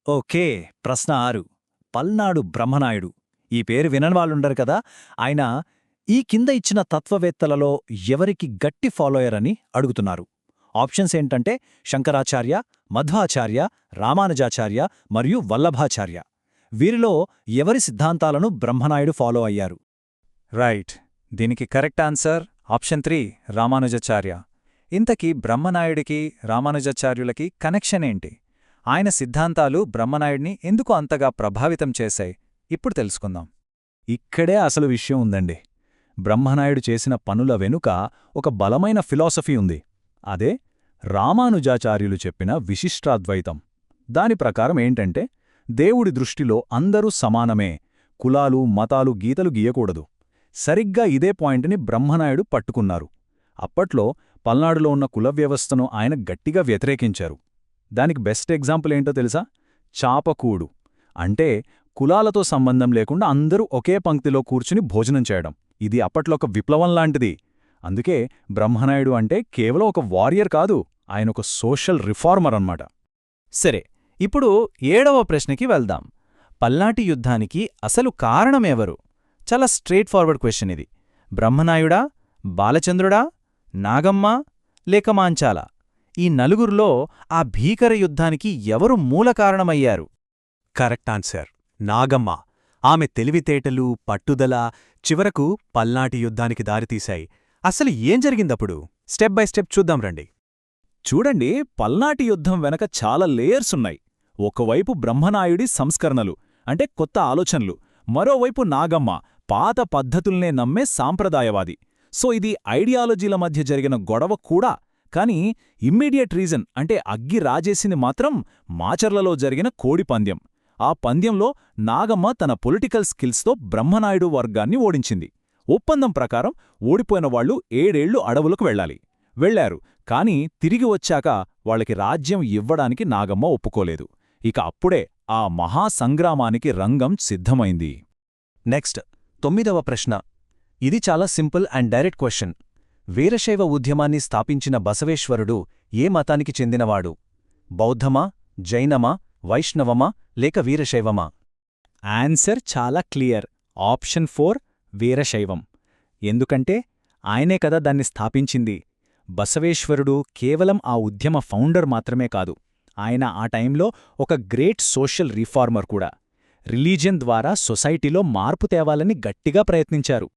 Okay. ప్రశ్న 6. పల్నాడు బ్రహ్మనాయుడు. ఈ పేరు వినని వాళ్ళుండరు కదా! ఆయన ఈ కింద ఇచ్చిన తత్వవేత్తలలో ఎవరికి గట్టి ఫాలోయర్ అని అడుగుతున్నారు. ఆప్షన్స్ ఏంటంటే శంకరాచార్య, మధ్వాచార్య, రామానుజాచార్య మరియు వల్లభాచార్య. వీరిలో ఎవరి సిద్ధాంతాలను బ్రహ్మనాయుడు ఫాలో అయ్యారు? రైట్. దీనికి కరెక్ట్ ఆన్సర్ ఆప్షన్ 3 రామానుజాచార్య. ఇంతకీ బ్రహ్మనాయుడికి రామానుజాచార్యులకి కనెక్షన్ ఏంటి? ఆయన సిద్ధాంతాలు బ్రహ్మనాయుడిని ఎందుకు అంతగా ప్రభావితం చేశాయి? ఇప్పుడు తెలుసుకుందాం. ఇక్కడే అసలు విషయం ఉందండి. బ్రహ్మనాయుడు చేసిన పనుల వెనుక ఒక బలమైన ఫిలాసఫీ ఉంది. అదే రామానుజాచార్యులు చెప్పిన విశిష్టాద్వైతం. దాని ప్రకారం ఏంటంటే దేవుడి దృష్టిలో అందరూ సమానమే, కులాలు మతాలు గీతలు గీయకూడదు. సరిగ్గా ఇదే పాయింట్ని బ్రహ్మనాయుడు పట్టుకున్నారు. అప్పట్లో పల్నాడులో ఉన్న కుల వ్యవస్థను ఆయన గట్టిగా వ్యతిరేకించారు. దానికి బెస్ట్ ఎగ్జాంపుల్ ఏంటో తెలుసా? చాపకూడు. అంటే కులాలతో సంబంధం లేకుండా అందరూ ఒకే పంక్తిలో కూర్చుని భోజనం చేయడం. ఇది అప్పట్లో ఒక విప్లవం లాంటిది. అందుకే బ్రహ్మనాయుడు అంటే కేవలం ఒక వారియర్ కాదు, ఆయనొక సోషల్ రిఫార్మర్ అన్నమాట. సరే, ఇప్పుడు 7వ ప్రశ్నకి వెళ్దాం. పల్నాటి యుద్ధానికి అసలు కారణమెవరు? చాలా స్ట్రేట్ ఫార్వర్డ్ క్వశ్చన్ ఇది. బ్రహ్మనాయుడా, బాలచంద్రుడా, నాగమ్మ లేక మాంచాల? ఈ నలుగురిలో ఆ భీకర యుద్ధానికి ఎవరు మూల కారణమయ్యారు? Correct answer Nagamma. ఆమె తెలివితేటలు, పట్టుదల చివరకు పల్నాటి యుద్ధానికి దారితీశాయి. అసలు ఏం జరిగిందప్పుడు? స్టెప్ బై స్టెప్ చూద్దాం రండి. చూడండి, పల్నాటి యుద్ధం వెనక చాలా లేయర్సున్నాయి. ఒకవైపు బ్రహ్మనాయుడి సంస్కరణలు, అంటే కొత్త ఆలోచనలు. మరోవైపు నాగమ్మ, పాత పద్ధతుల్నే నమ్మే సాంప్రదాయవాది. సో ఇది ఐడియాలజీల మధ్య జరిగిన గొడవ కూడా. కానీ ఇమ్మీడియట్ రీజన్ అంటే అగ్గి రాజేసింది మాత్రం మాచర్లలో జరిగిన కోడిపంద్యం. ఆ పంద్యంలో నాగమ్మ తన పొలిటికల్ స్కిల్స్తో బ్రహ్మనాయుడు వర్గాన్ని ఓడించింది. ఒప్పందం ప్రకారం ఓడిపోయిన వాళ్లు 7 ఏళ్లు అడవులకు వెళ్లారు. కానీ తిరిగి వచ్చాక వాళ్ళకి రాజ్యం ఇవ్వడానికి నాగమ్మ ఒప్పుకోలేదు. ఇక అప్పుడే ఆ మహాసంగ్రామానికి రంగం సిద్ధమైంది. నెక్స్ట్ 9వ ప్రశ్న. ఇది చాలా సింపుల్ అండ్ డైరెక్ట్ క్వశ్చన్. వీరశైవ ఉద్యమాన్ని స్థాపించిన బసవేశ్వరుడు ఏ మతానికి చెందినవాడు? బౌద్ధమా, జైనమా, వైష్ణవమా లేక వీరశైవమా? ఆన్సర్ చాలా క్లియర్. ఆప్షన్ 4 వీరశైవం. ఎందుకంటే ఆయనే కదా దాన్ని స్థాపించింది. బసవేశ్వరుడు కేవలం ఆ ఉద్యమ ఫౌండర్ మాత్రమే కాదు, ఆయన ఆ టైంలో ఒక గ్రేట్ సోషల్ రిఫార్మర్ కూడా. రిలీజియన్ ద్వారా సొసైటీలో మార్పు తేవాలని గట్టిగా ప్రయత్నించారు.